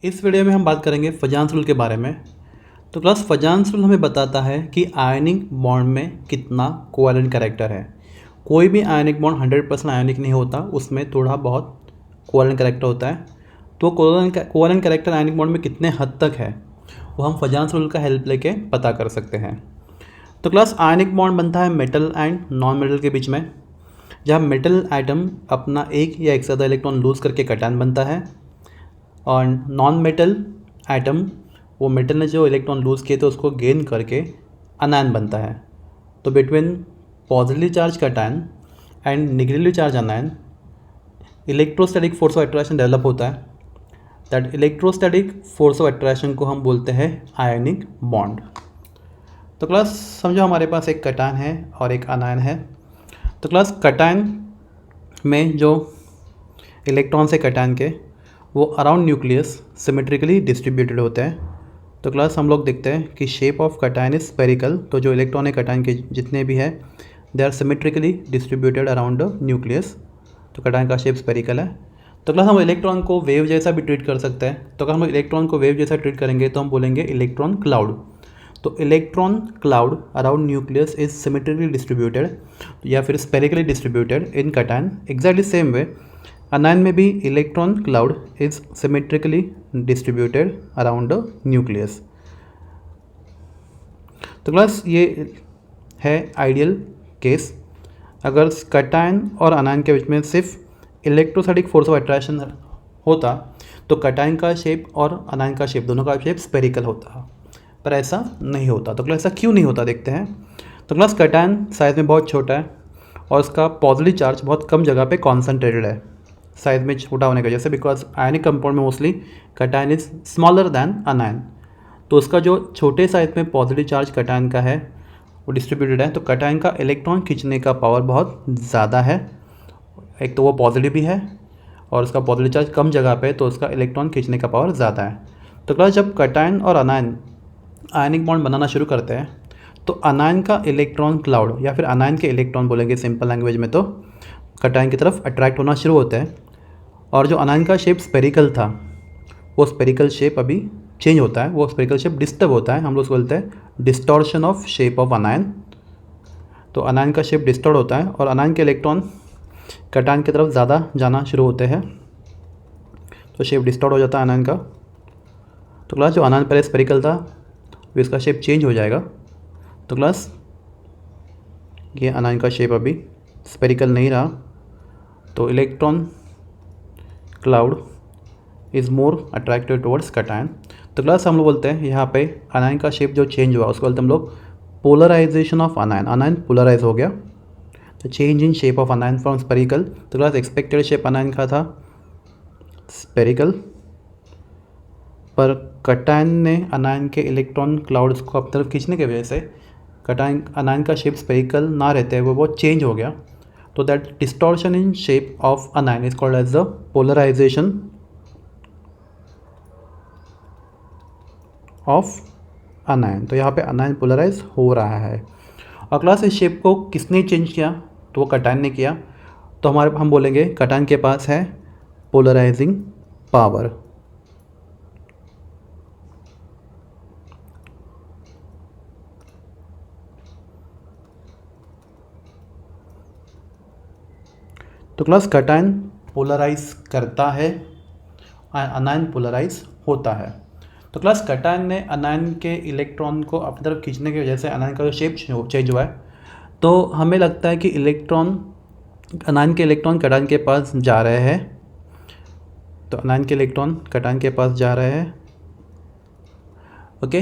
इस वीडियो में हम बात करेंगे फजान्स रूल के बारे में। तो क्लास फजान्स रूल हमें बताता है कि आयनिक बॉन्ड में कितना कोवैलेंट कैरेक्टर है। कोई भी आयनिक बॉन्ड 100% आयनिक नहीं होता, उसमें थोड़ा बहुत कोवैलेंट कैरेक्टर होता है। तो कोवैलेंट कैरेक्टर आयनिक बॉन्ड में कितने हद तक है वो हम फजान्स रूल का हेल्प लेके पता कर सकते हैं। तो क्लास आयनिक बॉन्ड बनता है मेटल एंड नॉन मेटल के बीच में, जहाँ मेटल आइटम अपना एक या एक से ज़्यादा इलेक्ट्रॉन लूज़ करके कैटायन बनता है और नॉन मेटल एटम वो मेटल ने जो इलेक्ट्रॉन लूज़ किए तो उसको गेन करके अनायन बनता है। तो between positively charge cation and negatively charge अनायन electrostatic force of attraction develop होता है। That electrostatic force of attraction को हम बोलते हैं आयनिक बॉन्ड। तो क्लास समझो हमारे पास एक कैटायन है और एक अनायन है। तो क्लास कैटायन में जो इलेक्ट्रॉन्स है कैटायन के वो अराउंड न्यूक्लियस सिमेट्रिकली डिस्ट्रीब्यूटेड होते हैं। तो क्लास हम लोग देखते हैं कि shape of cation is spherical. तो जो इलेक्ट्रॉन है कैटायन के जितने भी है they are symmetrically distributed around the nucleus. तो कैटायन का शेप स्फेरिकल है। तो क्लास हम इलेक्ट्रॉन को वेव जैसा भी ट्रीट कर सकते हैं। तो अगर हम इलेक्ट्रॉन को वेव जैसा ट्रीट करेंगे तो हम बोलेंगे इलेक्ट्रॉन क्लाउड। तो electron cloud around nucleus is symmetrically distributed या फिर spherically distributed in cation. Exactly same way अनायन में भी electron cloud is symmetrically distributed around the nucleus. तो क्लास ये है आइडियल केस। अगर कैटायन और अनायन के बीच में सिर्फ इलेक्ट्रोस्टैटिक फोर्स ऑफ अट्रैक्शन होता तो कैटायन का शेप और अनायन का शेप दोनों का शेप स्पेरिकल होता, पर ऐसा नहीं होता। तो क्लास ऐसा क्यों नहीं होता देखते हैं। तो क्लास कैटायन साइज में बहुत छोटा है और उसका पॉजिटिव चार्ज बहुत कम जगह पे कॉन्सेंट्रेटेड है साइज में छोटा होने की वजह से, बिकॉज आयनिक कंपाउंड में mostly cation is smaller than अनायन। तो उसका जो छोटे साइज में पॉजिटिव चार्ज कैटायन का है वो डिस्ट्रीब्यूटेड है। तो कैटायन का इलेक्ट्रॉन खींचने का पावर बहुत ज़्यादा है। एक तो वो पॉजिटिव भी है और उसका पॉजिटिव चार्ज कम जगह पे, तो उसका इलेक्ट्रॉन खींचने का पावर ज़्यादा है। तो क्लास जब कैटायन और अनायन आयनिक बॉन्ड बनाना शुरू करते हैं तो अनायन का इलेक्ट्रॉन क्लाउड या फिर अनायन के इलेक्ट्रॉन बोलेंगे सिंपल लैंग्वेज में, तो कैटायन की तरफ अट्रैक्ट होना शुरू होते हैं। और जो अनायन का शेप स्पेरिकल था वो स्पेरिकल शेप अभी चेंज होता है, वो स्पेरिकल शेप डिस्टर्ब होता है। हम लोग उसको बोलते हैं distortion of shape of anion. तो अनायन का शेप डिस्टॉर्ट होता है और अनायन के इलेक्ट्रॉन कैटायन की तरफ ज़्यादा जाना शुरू होते हैं, तो शेप डिस्टॉर्ट हो जाता है अनायन का। तो क्लास जो अनायन पहले स्पेरिकल था वो इसका शेप चेंज हो जाएगा। तो क्लास ये अनायन का शेप अभी स्पेरिकल नहीं रहा, तो electron cloud is more attracted towards cation. तो क्लास हम लोग बोलते हैं यहाँ पे अनायन का शेप जो चेंज हुआ उसको बोलते हैं हम लोग polarisation of anion. Anion polarise हो गया, तो change in shape of anion from spherical. तो क्लास एक्सपेक्टेड शेप अनायन का था स्पेरिकल, पर कैटायन ने अनायन के इलेक्ट्रॉन क्लाउड्स को अपनी तरफ खींचने की वजह से कैटायन अनायन का शेप स्पेरिकल ना रहते हुए वो चेंज हो गया। तो that distortion in shape of anion is called as the polarisation of anion. तो यहाँ पे अनायन पोलराइज हो रहा है। और क्लास इस शेप को किसने चेंज किया, तो वो कैटायन ने किया। तो हम बोलेंगे कैटायन के पास है पोलराइजिंग पावर। तो क्लास कैटायन पोलराइज करता है, अनायन पोलराइज होता है। तो क्लास कैटायन ने अनायन के इलेक्ट्रॉन को अपनी तरफ खींचने की वजह से अनायन का जो शेप चेंज हुआ है, तो हमें लगता है कि अनायन के इलेक्ट्रॉन कैटायन के पास जा रहे हैं। तो अनायन के इलेक्ट्रॉन कैटायन के पास जा रहे हैं, ओके।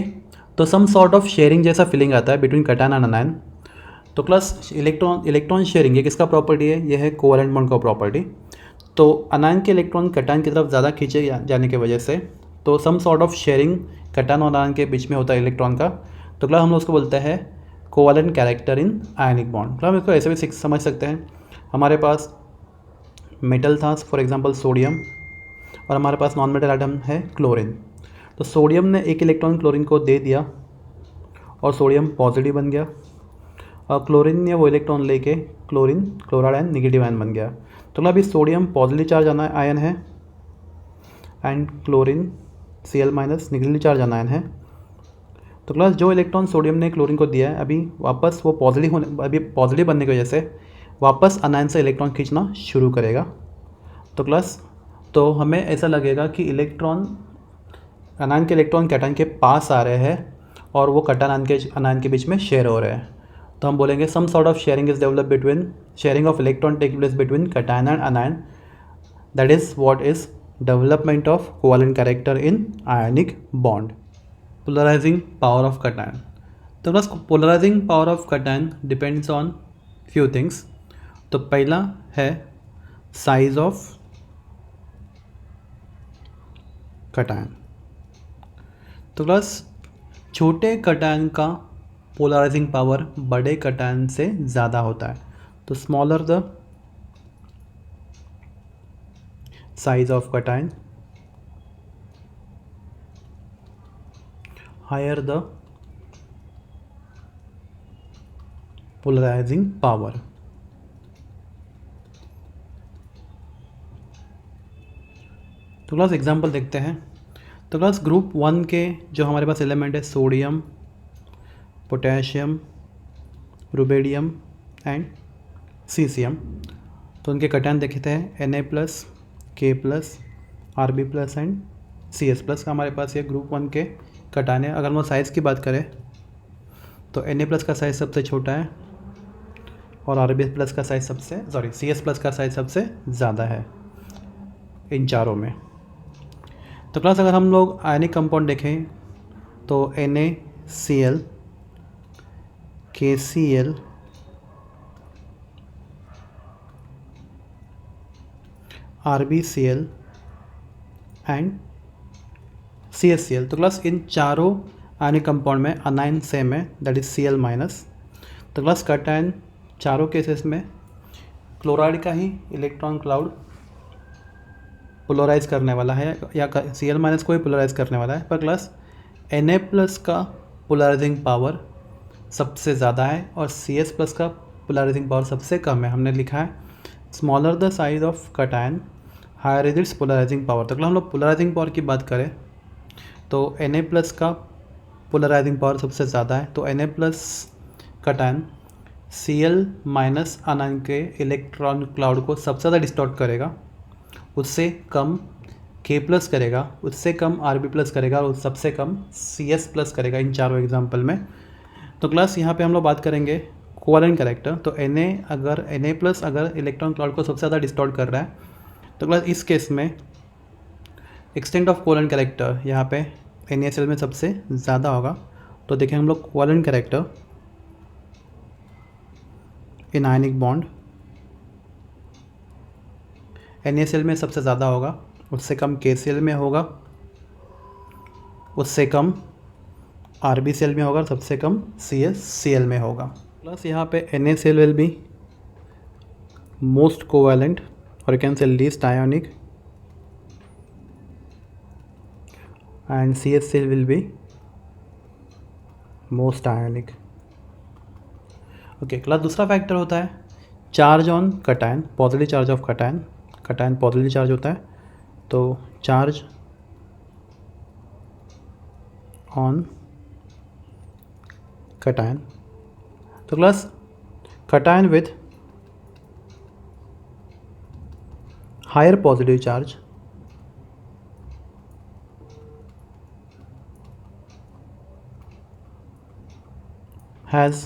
तो सम सॉर्ट ऑफ शेयरिंग जैसा फीलिंग आता है बिटवीन कैटायन एंड अनायन। तो क्लास इलेक्ट्रॉन शेयरिंग ये किसका प्रॉपर्टी है, ये है कोवैलेंट बॉन्ड का प्रॉपर्टी। तो अनायन के इलेक्ट्रॉन कैटायन की तरफ ज़्यादा खींचे जाने की वजह से तो some sort of sharing cation और अनायन के बीच में होता है इलेक्ट्रॉन का। तो क्लास हम लोग उसको बोलते हैं covalent character in ionic bond. Class इसको ऐसे भी समझ सकते हैं, हमारे पास मेटल था फॉर एग्जांपल सोडियम और हमारे पास नॉन मेटल आइटम है क्लोरीन। तो सोडियम ने एक इलेक्ट्रॉन क्लोरीन को दे दिया और सोडियम पॉजिटिव बन गया और क्लोरीन ने वो इलेक्ट्रॉन लेके क्लोराइड आयन निगेटिव आयन बन गया। तो अभी सोडियम पॉजिटिव चार्ज आयन है and chlorine Cl minus negatively charge अनायन है। तो क्लास जो इलेक्ट्रॉन सोडियम ने क्लोरीन को दिया है अभी वापस वो पॉजिटिव बनने की वजह से वापस अनायन से इलेक्ट्रॉन खींचना शुरू करेगा। तो क्लास तो हमें ऐसा लगेगा कि अनायन के इलेक्ट्रॉन कैटायन के पास आ रहे हैं और वो कैटायन अनायन के बीच में शेयर हो रहे हैं। तो हम बोलेंगे some sort of sharing is develop between sharing of electron take place between cation and anion, that is what is development of covalent character in ionic bond. Polarising power of cation. तो बस polarising power of cation depends on few things. तो पहला है size of cation. तो बस छोटे cation का polarising power बड़े कैटायन से ज़्यादा होता है। तो smaller the size of cation, higher the polarising power. तो क्लास एग्जांपल देखते हैं। तो क्लास ग्रुप 1 के जो हमारे पास एलिमेंट है sodium, potassium, rubidium and caesium, तो उनके कैटायन देखते हैं Na+, K+, Rb+ and Cs+ का हमारे पास ये ग्रुप 1 के कैटायन है। अगर हम साइज़ की बात करें तो Na+ का साइज़ सबसे छोटा है और Rb+ का साइज़ Cs+ का साइज़ सबसे ज़्यादा है इन चारों में। तो क्लास अगर हम लोग आयनिक कंपाउंड देखें तो NaCl, KCl, RbCl and CaCl, तो क्लास इन चारों आयनिक कंपाउंड में अनायन सेम है, दैट इज Cl माइनस। तो क्लास कैटायन चारों केसेस में क्लोराइड का ही इलेक्ट्रॉन क्लाउड पोलराइज करने वाला है या Cl माइनस को ही पोलराइज करने वाला है, पर क्लास Na+ का पोलराइजिंग पावर सबसे ज़्यादा है और Cs+ का पोलराइजिंग पावर सबसे कम है। हमने लिखा है smaller the size of cation, higher is its polarising power. तो हम लोग पोलराइजिंग पावर की बात करें तो Na+ का पोलराइजिंग पावर सबसे ज़्यादा है, तो Na+ कैटायन Cl माइनस अनायन के इलेक्ट्रॉन क्लाउड को सबसे ज़्यादा डिस्टॉर्ट करेगा, उससे कम K+ करेगा, उससे कम Rb+ करेगा और सबसे कम Cs+ करेगा इन चारों एग्जाम्पल में। तो क्लास यहाँ पे हम लोग बात करेंगे कोवेलेंट कैरेक्टर। तो Na+ अगर इलेक्ट्रॉन क्लाउड को सबसे ज़्यादा डिस्टॉर्ट कर रहा है तो क्लास इस केस में एक्सटेंट ऑफ कोवेलेंट कैरेक्टर यहाँ पे NaCl में सबसे ज़्यादा होगा। तो देखें हम लोग covalent character in ionic bond NaCl में सबसे ज़्यादा होगा, उससे कम KCl में होगा, उससे कम RbCl में होगा और सबसे कम CaCl में होगा। प्लस यहाँ पे NaCl will be most covalent और you can say least ionic and CaCl will be most ionic. Okay class दूसरा फैक्टर होता है charge on cation, positive charge of cation. Cation positive charge होता है, तो चार्ज ऑन कैटायन। तो class cation with higher positive charge has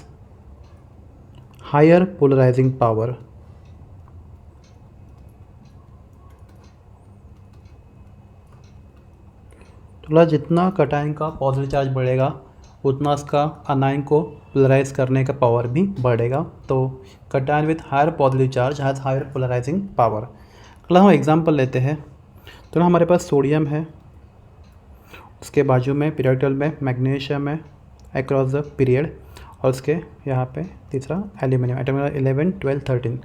higher polarizing power। तो जितना cation का पॉजिटिव चार्ज बढ़ेगा उतना उसका अनायन को पोलराइज करने का पावर भी बढ़ेगा। तो cation with higher positive charge has higher polarising power. अगला हम एग्जांपल लेते हैं। तो हमारे पास सोडियम है, उसके बाजू में पीरियोडिक टेबल में मैग्नीशियम है अक्रॉस द पीरियड, और उसके यहाँ पे तीसरा एल्यूमिनियम, एटम नंबर 11, 12, 13।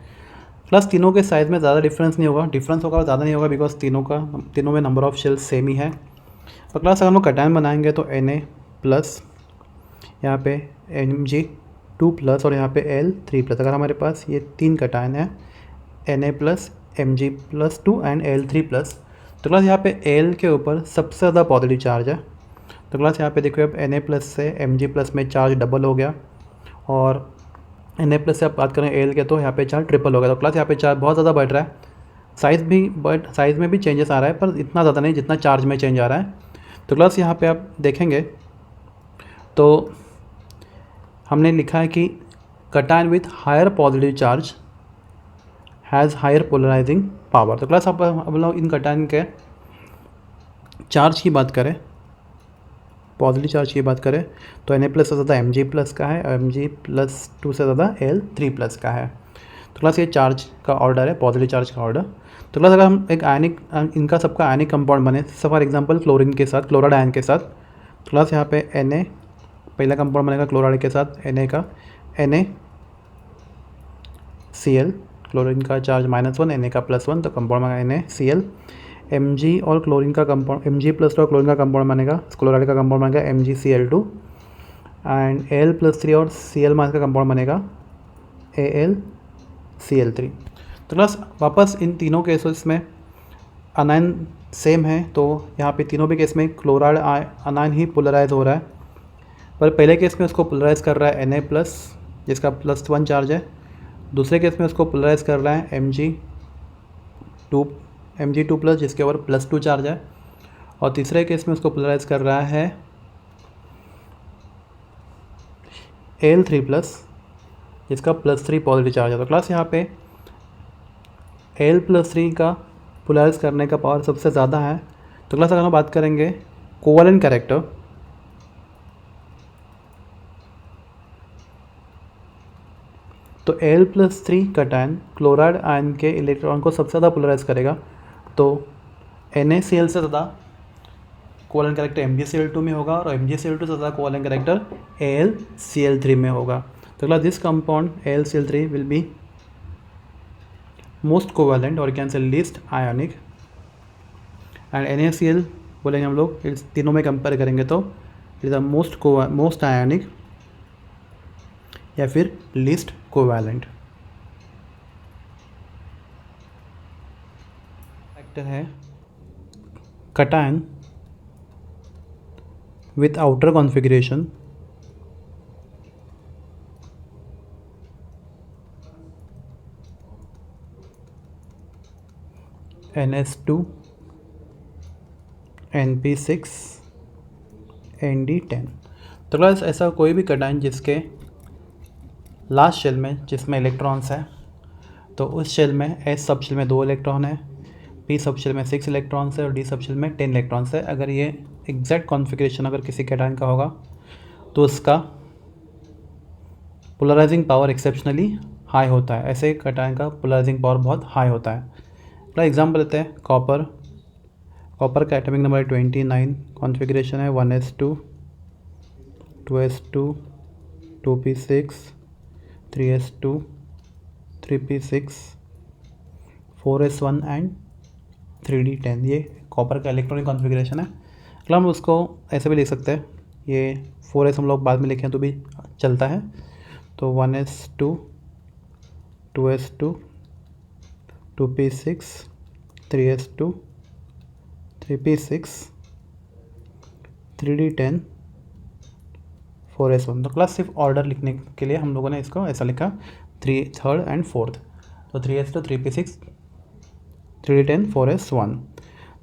प्लस तीनों के साइज़ में ज़्यादा डिफरेंस नहीं होगा, डिफरेंस होगा ज़्यादा नहीं होगा बिकॉज तीनों में नंबर ऑफ शेल्स सेम ही है। और क्लास अगर हम लोग कैटायन बनाएंगे तो Na+, यहाँ पे Mg2+ और यहाँ पे Al3+। अगर हमारे पास ये तीन कैटायन है Na+, Mg+2 एंड Al3+, तो क्लास यहाँ पे एल के ऊपर सबसे ज़्यादा पॉजिटिव चार्ज है। तो क्लास यहाँ पे देखो अब Na+ से Mg+ में चार्ज डबल हो गया, और Na+ से आप बात करें एल के तो यहाँ पे चार्ज ट्रिपल हो गया। तो क्लास यहाँ पे चार्ज बहुत ज़्यादा बढ़ रहा है, साइज़ में भी चेंजेस आ रहा है, पर इतना ज़्यादा नहीं जितना चार्ज में चेंज आ रहा है। तो क्लास यहाँ पे आप देखेंगे तो हमने लिखा है कि cation with higher positive charge has higher polarising power. तो क्लास अब लोग इन कटायन के चार्ज की बात करें, पॉजिटिव चार्ज की बात करें तो Na+ से ज़्यादा Mg+ का है, और Mg+2 से ज़्यादा Al3+ का है। तो क्लास ये चार्ज का ऑर्डर है, पॉजिटिव चार्ज का ऑर्डर। तो क्लास अगर हम एक आयनिक, इनका सबका आयनिक कंपाउंड बने, फॉर एग्जांपल क्लोरीन के साथ, क्लोराइड आयन के साथ, तो क्लास यहाँ पे Na पहला कंपाउंड बनेगा क्लोराइड के साथ Na का, NaCl, क्लोरीन का चार्ज -1, Na का +1, तो कंपाउंड बनेगा NaCl। Mg और क्लोरीन का कंपाउंड, Mg+ और क्लोरीन का कंपाउंड बनेगा, क्लोराइड का कंपाउंड बनेगा MgCl2, एंड Al+3 और Cl- का कंपाउंड बनेगा AlCl3। तो क्लास वापस इन तीनों केसेस में अनायन सेम है, तो यहाँ पे तीनों भी केस में क्लोराइड अनायन ही पोलराइज हो रहा है। पर पहले केस में उसको पोलराइज कर रहा है Na+, जिसका +1 चार्ज है। दूसरे केस में उसको पोलराइज कर रहा है Mg2+, जिसके ऊपर +2 चार्ज है। और तीसरे केस में उसको पोलराइज कर रहा है Al3+, जिसका +3 पॉजिटिव चार्ज है। तो क्लास यहाँ पे Al+3 का पोलराइज करने का पावर सबसे ज़्यादा है। तो क्लास अगर हम बात करेंगे कोवलेंट कैरेक्टर, तो Al+3 कटायन क्लोराइड आयन के इलेक्ट्रॉन को सबसे ज़्यादा पोलराइज करेगा। तो NaCl से ज़्यादा कोवलेंट कैरेक्टर MgCl2 में होगा, और MgCl2 से ज़्यादा कोवलेंट कैरेक्टर AlCl3 में होगा। तो class this compound AlCl3 will be most covalent, और can say least ionic, and NaCl बोलेंगे हम लोग, इस तीनों में कंपेयर करेंगे तो it is the most ionic या फिर लीस्ट कोवैलेंट। फैक्टर है cation with outer configuration NH2 NP6 ND10। तो क्लास ऐसा कोई भी कटायन जिसके लास्ट शेल में जिसमें इलेक्ट्रॉन्स है, तो उस शेल में S सब शेल में 2 इलेक्ट्रॉन है, P सब शेल में 6 इलेक्ट्रॉन्स है, और D सब शेल में 10 इलेक्ट्रॉन्स है। अगर ये एग्जैक्ट कॉन्फ़िगरेशन अगर किसी कटायन का होगा तो उसका पोलराइजिंग पावर एक्सेप्शनली हाई होता है। ऐसे कटायन का पोलराइजिंग पावर बहुत हाई होता है। तो एग्जाम्पल लेते हैं कॉपर का एटॉमिक नंबर 29, कॉन्फ़िगरेशन है 1s2 2s2 2p6 3s2 3p6 4s1 and 3d10। ये कॉपर का इलेक्ट्रॉनिक कॉन्फ़िगरेशन है। मतलब हम उसको ऐसे भी लिख सकते हैं, ये 4s हम लोग बाद में लिखें तो भी चलता है। तो 1s2 2s2 2p6 3s2 3p6 3d10 4s1। तो क्लास सिर्फ ऑर्डर लिखने के लिए हम लोगों ने इसको ऐसा लिखा, 3rd एंड 4th। तो 3s2 3p6 3d10 4s1।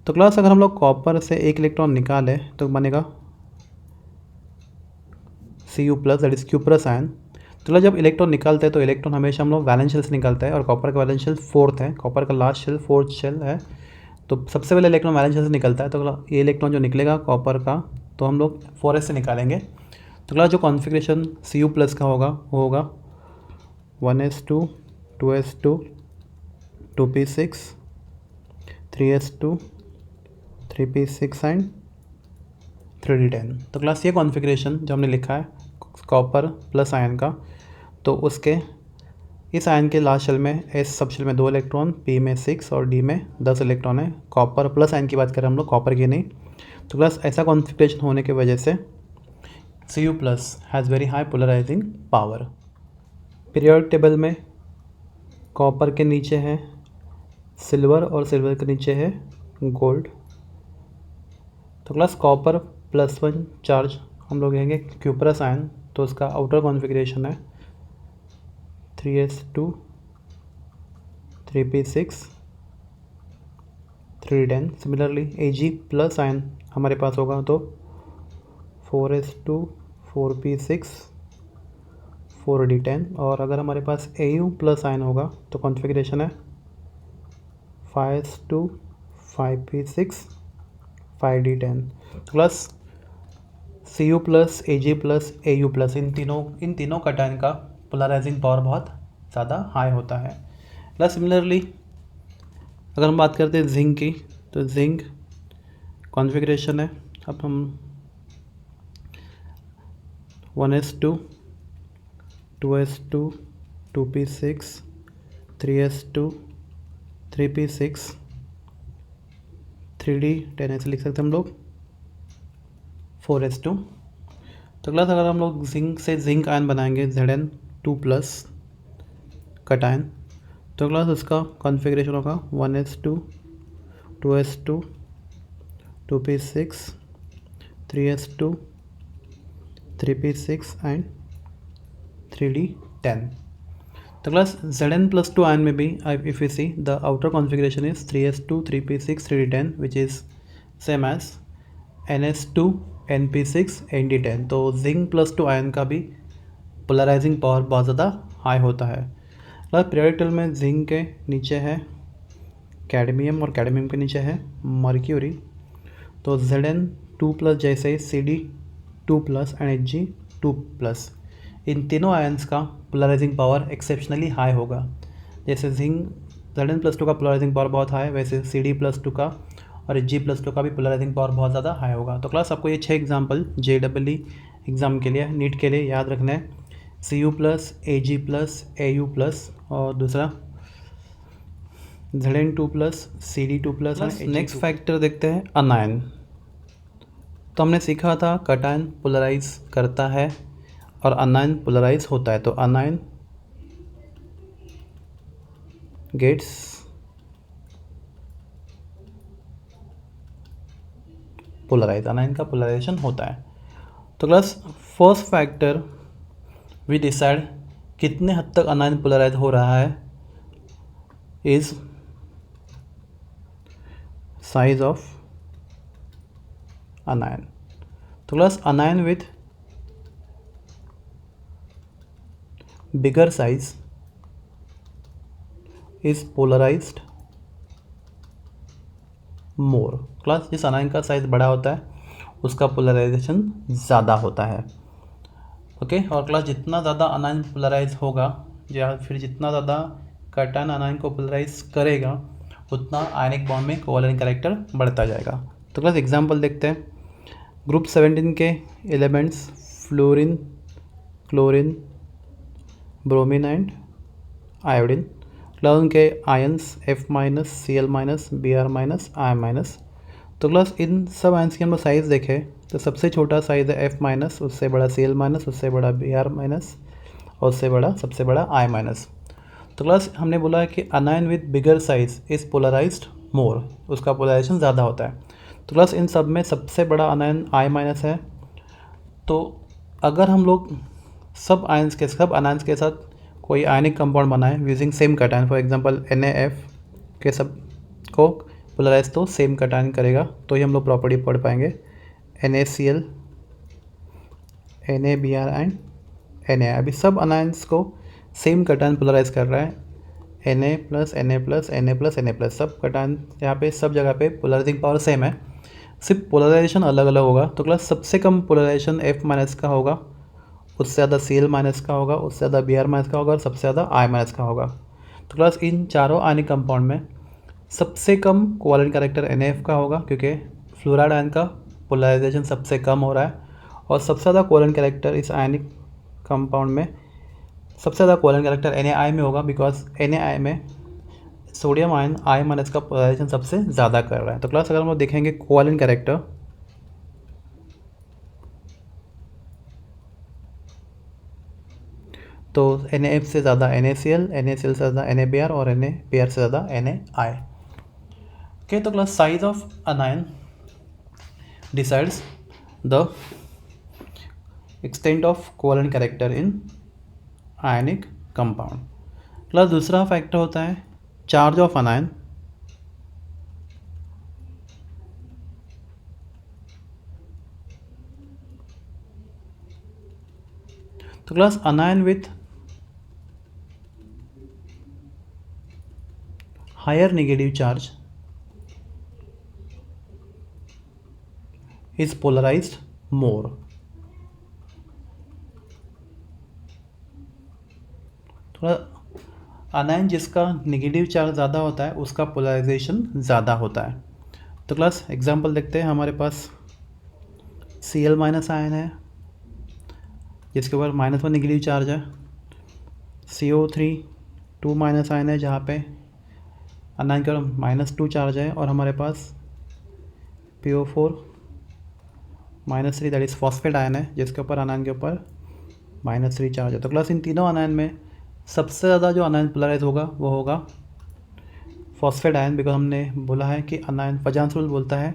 तो क्लास अगर हम लोग कॉपर से एक इलेक्ट्रॉन निकालें तो बनेगा Cu+, that is Q+ ion. तो जब इलेक्ट्रॉन निकालते हैं तो इलेक्ट्रॉन हमेशा हम लोग वैलेंस शेल से निकालते हैं, और कॉपर का वैलेंस शेल 4th है, कॉपर का लास्ट शेल 4th शेल है। तो सबसे पहले इलेक्ट्रॉन वैलेंस शेल से निकलता है, तो ये इलेक्ट्रॉन जो निकलेगा कॉपर का तो हम लोग 4s से निकालेंगे। तो क्लास जो कॉन्फ़िगरेशन Cu+ का होगा वो होगा 1s2 2s2 2p6 3s2 3p6 and 3d10। तो क्लास ये कॉन्फ़िगरेशन जो हमने लिखा है कॉपर प्लस आयन का, तो उसके इस आयन के लास्ट शेल में S सब शेल में 2 इलेक्ट्रॉन, P में 6 और D में 10 इलेक्ट्रॉन है। कॉपर प्लस आयन की बात करें हम लोग, कॉपर की नहीं। तो क्लास ऐसा कॉन्फ़िगरेशन होने की वजह से Cu+ has very high polarising power. Periodic table में कॉपर के नीचे है सिल्वर और सिल्वर के नीचे है गोल्ड। तो क्लास कॉपर +1 चार्ज हम लोग लेंगे क्यूपरस आयन, तो उसका आउटर कॉन्फ़िगरेशन है 3s2 3p6 3d10। Similarly Ag plus ion हमारे पास होगा तो 4s2 4p6 4d10। और अगर हमारे पास Au प्लस आयन होगा तो कॉन्फ़िगरेशन है 5s2 5p6 5d10। Plus Cu plus Ag plus Au plus इन तीनों कटायन का पोलराइजिंग पावर बहुत ज़्यादा हाई होता है। प्लस सिमिलरली अगर हम बात करते हैं जिंक की, तो जिंक कॉन्फ़िगरेशन है, अब हम 1s2 2s2 2p6 3s2 3p6 3d10 ऐसे लिख सकते हैं हम लोग 4s2। तो क्लास अगर हम लोग जिंक से जिंक आयन बनाएंगे Zn2+ कटायन, तो क्लास उसका कॉन्फ़िगरेशन होगा 1s2 2s2 2p6 3s2 3p6 and 3d10। तो क्लास Zn+2 आयन में भी if you see the outer configuration is 3s2 3p6 3d10 which is same as ns2 np6 nd10। तो जिंक+2 ion का भी polarising power बहुत ज़्यादा high होता है। प्लस पीरियोडिक टेबल में जिंक के नीचे है कैडमियम और कैडमियम के नीचे है मर्क्यूरी। तो Zn2+ जैसे ही Cd2+ एंड Hg2+, इन तीनों आयन्स का पोलराइजिंग पावर एक्सेप्शनली हाई होगा। जैसे जिंक Zn+2 का पोलराइजिंग पावर बहुत हाई है, वैसे Cd+2 का और Hg+2 का भी पोलराइजिंग पावर बहुत ज़्यादा हाई होगा। तो क्लास आपको ये 6 एग्जाम्पल JEE एग्ज़ाम के लिए, नीट के लिए याद रखना है। Cu+, Ag+, Au+, और दूसरा Zn2+, Cd2+। नेक्स्ट फैक्टर देखते हैं अनायन। तो हमने सीखा था कटायन पोलराइज करता है और अनायन पोलराइज होता है। तो अनायन गेट्स पोलराइज, अनायन का पोलराइजेशन होता है। तो class first factor we decide कितने हद तक अनायन पोलराइज हो रहा है इज साइज ऑफ अनायन। तो class anion with bigger size is polarized more. Class जिस अनायन का साइज बड़ा होता है उसका पोलराइजेशन ज़्यादा होता है। ओके, और क्लास जितना ज़्यादा अनायन पोलराइज होगा या फिर जितना ज़्यादा कटायन अनायन को पोलराइज करेगा उतना आयनिक बॉन्ड में कोवैलेंट कैरेक्टर बढ़ता जाएगा। तो क्लास एग्जांपल देखते हैं। ग्रुप 17 के elements fluorine, chlorine, bromine and iodine. Class उनके ions F-, Cl-, Br-, I-। तो क्लास इन सब आयंस की हम लोग साइज़ देखें तो सबसे छोटा साइज़ है F-, उससे बड़ा Cl-, उससे बड़ा Br-, और उससे बड़ा सबसे बड़ा I-। तो क्लास हमने बोला है कि anion with bigger size is polarized more, उसका पोलराइजेशन ज़्यादा होता है। तो क्लास इन सब में सबसे बड़ा अनायन I- है। तो अगर हम लोग सब आयंस के साथ कोई आयनिक कंपाउंड बनाएं using same cation, for example NaF के सब को पोलराइज तो सेम कटायन करेगा, तो ही हम लोग प्रॉपर्टी पढ़ पाएंगे। NaCl, NaBr एंड Na, अभी सब अनायंस को सेम कटायन पोलराइज कर रहा है। Na+, सब कटायन यहाँ पे सब जगह पे पोलराइजिंग पावर सेम है, सिर्फ पोलराइजेशन अलग अलग होगा। तो क्लास सबसे कम पोलराइजेशन F- का होगा, उससे ज़्यादा Cl- का होगा, उससे ज़्यादा Br- का होगा और सबसे ज़्यादा I- का होगा। तो क्लास इन चारों आयनिक कंपाउंड में सबसे कम कोवैलेंट कैरेक्टर NaF का होगा, क्योंकि फ्लोराइड आयन का पोलराइजेशन सबसे कम हो रहा है। और सबसे ज़्यादा कोवैलेंट कैरेक्टर इस आयनिक कंपाउंड में सबसे ज़्यादा कोवैलेंट कैरेक्टर Na में होगा, बिकॉज Na में सोडियम आयन I- का पोलराइजेशन सबसे ज़्यादा कर रहा है। तो क्लास अगर हम लोग देखेंगे कोवैलेंट कैरेक्टर, तो NaF से ज़्यादा NaCl, NaCl से ज़्यादा NaBr और NaBr से ज़्यादा Na। Okay, तो class size of anion decides the extent of covalent character in ionic compound. Plus दूसरा फैक्टर होता है चार्ज ऑफ अनायन। तो class anion with higher negative charge is polarized more. थोड़ा anion जिसका negative charge ज़्यादा होता है उसका पोलराइजेशन ज़्यादा होता है। तो क्लास एग्जांपल देखते हैं, हमारे पास Cl माइनस आयन है जिसके ऊपर -1 नेगेटिव चार्ज है। CO3 2 माइनस आयन है जहाँ पे अनायन के ऊपर -2 चार्ज है, और हमारे पास PO4 -3 that is phosphate ion है जिसके ऊपर अनायन के ऊपर -3 चार्ज है। तो क्लास इन तीनों अनायन में सबसे ज़्यादा जो अनायन पोलराइज होगा वो होगा फॉस्फेट आयन, बिकॉज हमने बोला है कि अनायन फजांस रूल बोलता है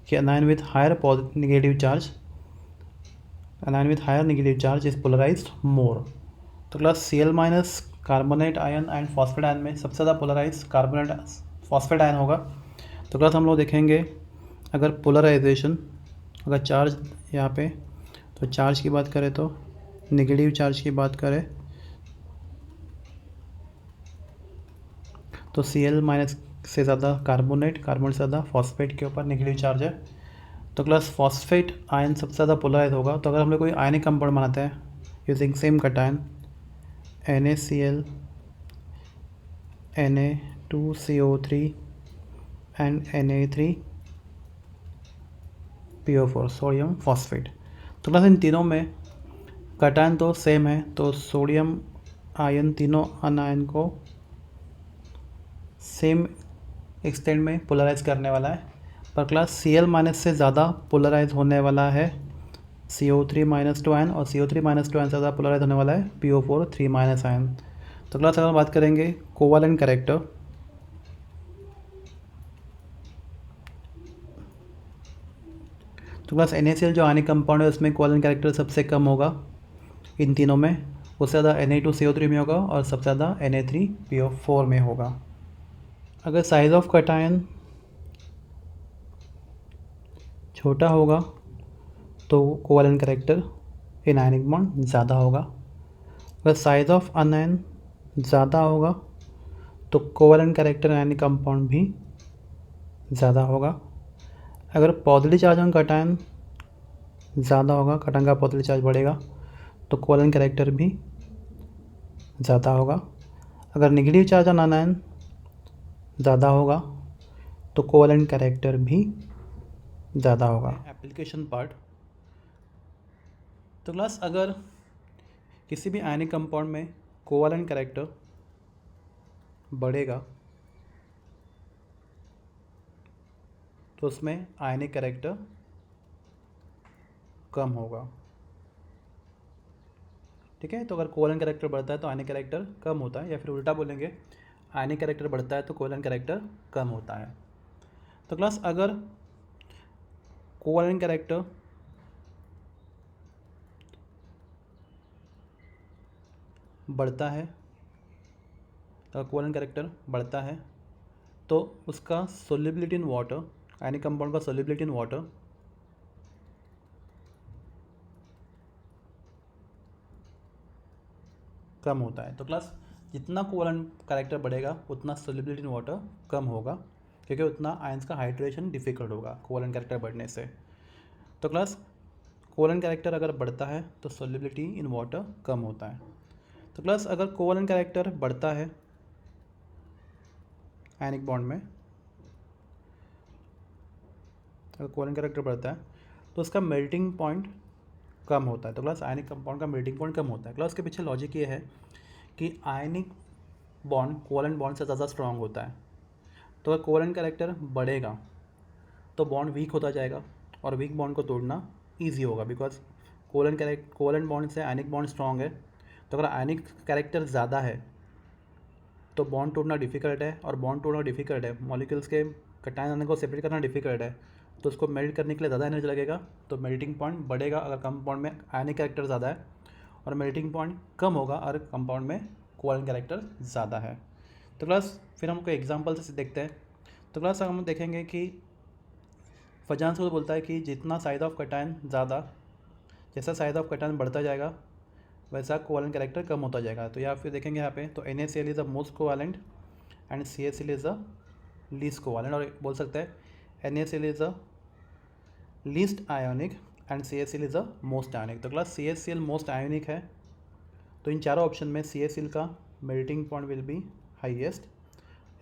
कि anion with higher negative charge is polarized more. तो class Cl minus carbonate ion and phosphate ion में सबसे ज़्यादा पोलराइज कार्बोनेट फॉस्फेट आयन होगा। तो क्लास हम लोग देखेंगे अगर पोलराइजेशन, अगर चार्ज यहाँ पे, तो चार्ज की बात करें तो नेगेटिव चार्ज की बात करें तो Cl माइनस से ज़्यादा कार्बोनेट से ज़्यादा फॉस्फेट के ऊपर नेगेटिव चार्ज है। तो क्लास फॉस्फेट आयन सबसे ज़्यादा पोलराइज होगा। तो अगर हम लोग कोई आयनिक कंपाउंड बनाते हैं using same cation NaCl Na2CO3 and Na3PO4 sodium phosphate, तो क्लास इन तीनों में कटायन तो सेम है, तो सोडियम आयन तीनों अनायन को सेम एक्सटेंट में पोलराइज करने वाला है। पर क्लास Cl माइनस से ज़्यादा पोलराइज होने वाला है CO3 -2 आयन, और CO3 -2 आयन से ज़्यादा पोलराइज होने वाला है PO4 3- आयन। तो क्लास अगर हम बात करेंगे कोवेलेंट कैरेक्टर, तो क्लास NaCl जो आयनिक कंपाउंड है उसमें कोवेलेंट कैरेक्टर सबसे कम होगा इन तीनों में, उससे ज़्यादा Na2CO3 में होगा और सबसे ज़्यादा Na3PO4 में होगा। अगर साइज ऑफ कटायन छोटा होगा तो covalent character in ionic bond ज़्यादा होगा। अगर साइज ऑफ अनायन ज़्यादा होगा तो कोवेलेंट कैरेक्टर आयनिक कंपाउंड भी ज़्यादा होगा। अगर पॉजिटिव चार्ज ऑन कटायन ज़्यादा होगा, कटायन का पॉजिटिव चार्ज बढ़ेगा तो कोवेलेंट कैरेक्टर भी ज़्यादा होगा। अगर नेगेटिव चार्ज ऑन अनायन ज़्यादा होगा तो कोवेलेंट कैरेक्टर भी ज़्यादा होगा। एप्लीकेशन पार्ट, तो क्लास अगर किसी भी आयनिक कंपाउंड में कोवेलेंट कैरेक्टर बढ़ेगा तो उसमें आयनिक कैरेक्टर कम होगा। ठीक है, तो अगर कोवेलेंट कैरेक्टर बढ़ता है तो आयनिक कैरेक्टर कम होता है, या फिर उल्टा बोलेंगे आयनिक कैरेक्टर बढ़ता है तो कोवेलेंट कैरेक्टर कम होता है। तो क्लास अगर कोवेलेंट कैरेक्टर बढ़ता है, अगर कोवेलेंट कैरेक्टर बढ़ता है तो उसका solubility in water, ionic compound का सोल्युबिलिटी इन वाटर कम होता है। तो क्लास जितना कोवेलेंट कैरेक्टर बढ़ेगा उतना सोल्युबिलिटी इन वाटर कम होगा, क्योंकि उतना आयंस का हाइड्रेशन डिफिकल्ट होगा कोवेलेंट कैरेक्टर बढ़ने से। तो क्लास कोवेलेंट कैरेक्टर अगर बढ़ता है तो सोल्युबिलिटी इन वाटर कम होता है। तो क्लास अगर कोवेलेंट कैरेक्टर बढ़ता है आयनिक बॉन्ड में, अगर कोवेलेंट कैरेक्टर बढ़ता है तो उसका मेल्टिंग पॉइंट कम होता है। तो क्लास आयनिक कंपाउंड का मेल्टिंग पॉइंट कम होता है। क्लास के पीछे लॉजिक ये है कि आयनिक बॉन्ड कोवेलेंट बॉन्ड से ज़्यादा स्ट्रांग होता है। तो अगर कोवेलेंट कैरेक्टर बढ़ेगा तो बॉन्ड वीक होता जाएगा, और वीक बॉन्ड को तोड़ना ईजी होगा, बिकॉज कोवेलेंट बॉन्ड से आयनिक बॉन्ड स्ट्रांग है। तो अगर आयनिक कैरेक्टर ज़्यादा है तो बॉन्ड टूटना डिफ़िकल्ट है, और बॉन्ड टूटना डिफ़िकल्ट है, मॉलिक्यूल्स के कटायन आने को सेपरेट करना डिफ़िकल्ट है, तो उसको मेल्ट करने के लिए ज़्यादा एनर्जी लगेगा, तो मेल्टिंग पॉइंट बढ़ेगा अगर कंपाउंड में आयनिक कैरेक्टर ज़्यादा है, और मेल्टिंग पॉइंट कम होगा अगर कंपाउंड में कोवैलेंट कैरेक्टर ज़्यादा है। तो क्लास फिर हम कोई एग्जाम्पल से देखते हैं। तो क्लास हम देखेंगे कि फजांस को बोलता है कि जितना साइज ऑफ कटायन ज़्यादा, जैसा साइज ऑफ कटायन बढ़ता जाएगा वैसा कोवैलेंट कैरेक्टर कम होता जाएगा। तो या फिर देखेंगे यहाँ पे, तो NaCl is the most covalent and CaCl is the least covalent, और बोल सकते हैं NaCl is the least ionic and CaCl is the most ionic. तो क्लास CaCl मोस्ट आयोनिक है, तो इन चारों ऑप्शन में CaCl का melting point will be highest,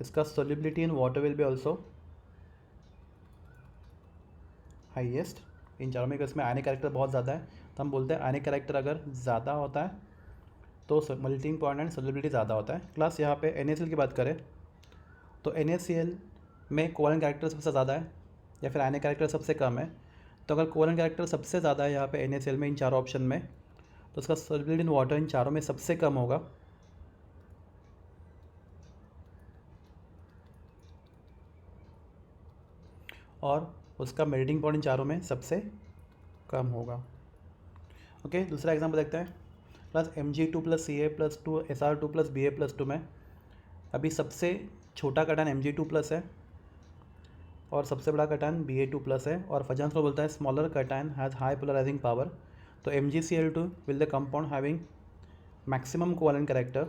इसका solubility in water will be also highest. इन चारों में इसमें आयनिक कैरेक्टर बहुत ज़्यादा है, तो हम बोलते हैं आयनिक कैरेक्टर अगर ज़्यादा होता है तो मेल्टिंग पॉइंट एंड सोल्युबिलिटी ज़्यादा होता है। क्लास यहाँ पे NaCl की बात करें तो NaCl में कोवैलेंट कैरेक्टर सबसे ज़्यादा है या फिर आयनिक कैरेक्टर सबसे कम है। तो अगर कोवैलेंट कैरेक्टर सबसे ज़्यादा है यहाँ पे NaCl में इन चारों ऑप्शन में, तो उसका सोल्युबिलिटी इन वाटर इन चारों में सबसे कम होगा, और उसका मेल्टिंग पॉइंट इन चारों में सबसे कम होगा। ओके, दूसरा एग्जांपल देखते हैं। Plus Mg2 + Ca+2 Sr2 + Ba+2 में अभी सबसे छोटा कटायन Mg2+ है और सबसे बड़ा कटायन Ba2+ है, और फजांस को बोलता है smaller cation has high polarising power. तो MgCl2 will the compound having maximum covalent character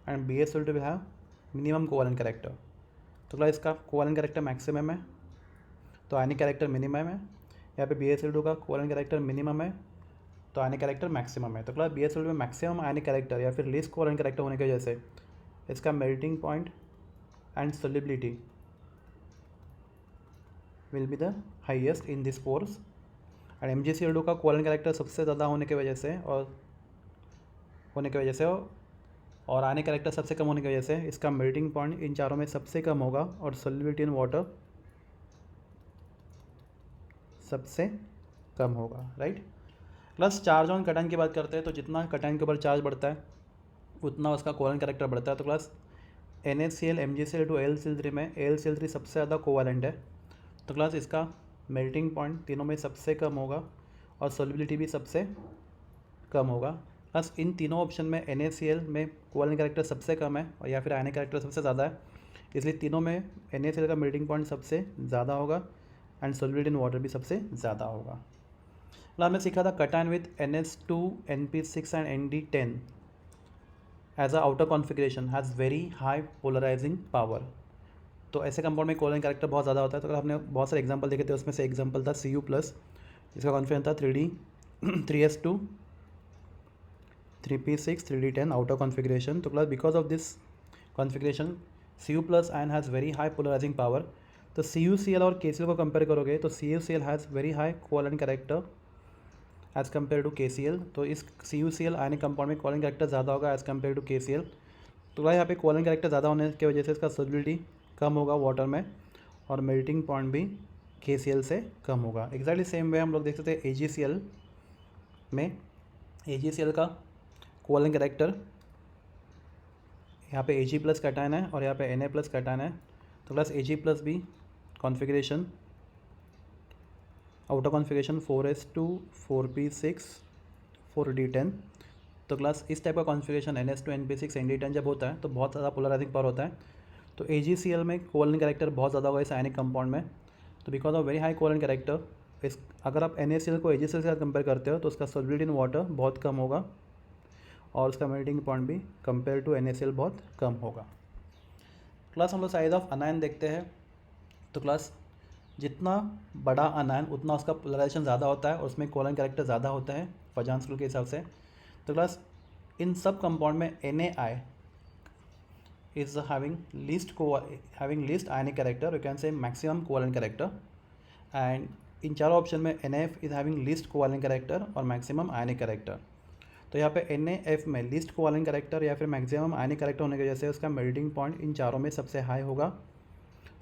and BaCl2 will have minimum covalent character. तो क्लास इसका कोवैलेंट कैरेक्टर मैक्सिमम है तो आयनिक कैरेक्टर मिनिमम है, यहाँ पे BaCl2 का कोवैलेंट कैरेक्टर मिनिमम है तो आयनिक कैरेक्टर मैक्सिमम है। तो क्लास BaCl2 में मैक्सिमम आयनिक कैरेक्टर या फिर लीस्ट कोवैलेंट कैरेक्टर होने की वजह से इसका melting point and solubility will be the highest in this force, and MgCl2 का कोवैलेंट कैरेक्टर सबसे ज़्यादा होने की वजह से और आयनिक कैरेक्टर सबसे कम होने की वजह से इसका मेल्टिंग पॉइंट इन चारों में सबसे कम होगा, और सोल्युबिलिटी इन वाटर सबसे कम होगा, right. Plus charge on cation की बात करते हैं, तो जितना कटायन के ऊपर चार्ज बढ़ता है उतना उसका कोवैलेंट कैरेक्टर बढ़ता है। तो क्लास NaCl MgCl2 AlCl3 में AlCl3 सबसे ज़्यादा कोवैलेंट है, तो क्लास इसका मेल्टिंग पॉइंट तीनों में सबसे कम होगा और सोल्युबिलिटी भी सबसे कम होगा। प्लस इन तीनों ऑप्शन में NaCl में कोवैलेंट कैरेक्टर सबसे कम है और या फिर आयनिक कैरेक्टर सबसे ज़्यादा है, इसलिए तीनों में NaCl का मेल्टिंग पॉइंट सबसे ज़्यादा होगा एंड सोल्युबिलिटी इन वाटर भी सबसे ज़्यादा होगा। मतलब हमने सीखा था cation with NH2 NP6 and ND10 as a outer configuration has very high polarising power. तो ऐसे कंपाउंड में कोवैलेंट कैरेक्टर बहुत ज़्यादा होता है। तो अगर हमने बहुत सारे एग्जांपल देखे थे, उसमें से एग्जांपल था Cu+, जिसका कॉन्फिगरेशन था 3D 3s2 3p6 3d10 outer configuration. तो class because of this configuration Cu+ ion has very high polarising power. तो CuCl और KCl को कंपेयर करोगे तो CuCl has very high covalent character as compare to KCl। तो इस CuCl ionic compound में covalent character ज़्यादा होगा एज़ कम्पेयर टू KCl। तो भाई यहाँ पे कोवैलेंट कैरेक्टर ज़्यादा होने की वजह से इसका सोल्युबिलिटी कम होगा वाटर में, और मेल्टिंग पॉइंट भी KCl से कम होगा। एग्जैक्टली सेम वे हम लोग देख सकते हैं AgCl में। AgCl का कोवैलेंट कैरेक्टर यहाँ पे Ag+ कटायन है और यहाँ पे Na+ कटायन है। तो प्लस Ag+ भी configuration outer configuration 4s2 4p6 4d10। तो क्लास इस टाइप का कॉन्फ़िगरेशन NS2 NP6 ND10 जब होता है तो बहुत ज़्यादा पोलराइजिंग पावर होता है। तो AgCl में कोवैलेंट कैरेक्टर बहुत ज़्यादा होगा इस आयनिक कंपाउंड में। तो because of very high covalent character इस अगर आप NaCl को AgCl के साथ कंपेयर करते हो तो उसका सोल्युबिलिटी इन वाटर बहुत कम होगा और उसका मेल्टिंग पॉइंट भी कंपेयर टू NaCl बहुत कम होगा। क्लास हम लोग साइज ऑफ अनायन देखते हैं। तो क्लास जितना बड़ा अनायन उतना उसका पोलराइजेशन ज़्यादा होता है और उसमें कोवैलेंट कैरेक्टर ज़्यादा होता है फजांस रूल के हिसाब से। तो क्लास इन सब कंपाउंड में Na is having least ionic character, you can say maximum covalent character, and इन चारों ऑप्शन में NaF is having least covalent character और maximum ionic character। तो यहाँ पे NaF में least covalent character या फिर maximum ionic character होने की वजह से उसका मेल्टिंग पॉइंट इन चारों में सबसे हाई होगा,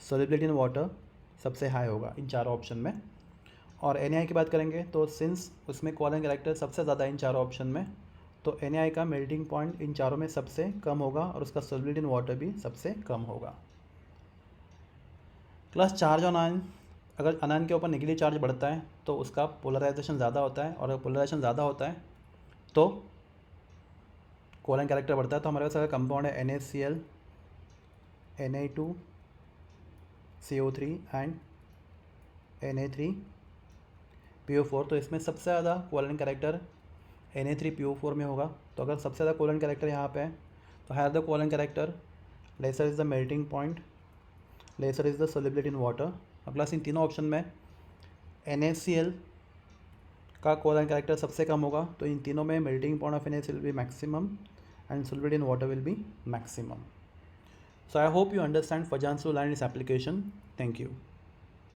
solubility in water सबसे हाई होगा इन चारों ऑप्शन में। और Na की बात करेंगे तो सिंस उसमें कोवैलेंट कैरेक्टर सबसे ज़्यादा इन चारों ऑप्शन में, तो Na का मेल्टिंग पॉइंट इन चारों में सबसे कम होगा और उसका सॉल्युबिलिटी इन वाटर भी सबसे कम होगा। क्लास चार्ज ऑन आयन, अगर अनायन के ऊपर नेगेटिव चार्ज बढ़ता है तो उसका पोलराइजेशन ज़्यादा होता है, और अगर पोलराइजेशन ज़्यादा होता है तो कोवैलेंट कैरेक्टर बढ़ता है। तो हमारे पास अगर कंपाउंड है NaCl, Na2CO3 एंड Na3PO4, तो इसमें सबसे ज़्यादा कोवैलेंट कैरेक्टर Na3PO4 में होगा। तो अगर सबसे ज़्यादा कोवैलेंट कैरेक्टर यहाँ पे है तो higher the covalent character, lesser is the melting point, lesser is the solubility in water. अगला इन तीनों ऑप्शन में NaCl का कोवैलेंट कैरेक्टर सबसे कम होगा, तो इन तीनों में melting point of NaCl will B maximum and solubility in water will be maximum. So I hope you understand Fajans law and its application. Thank you.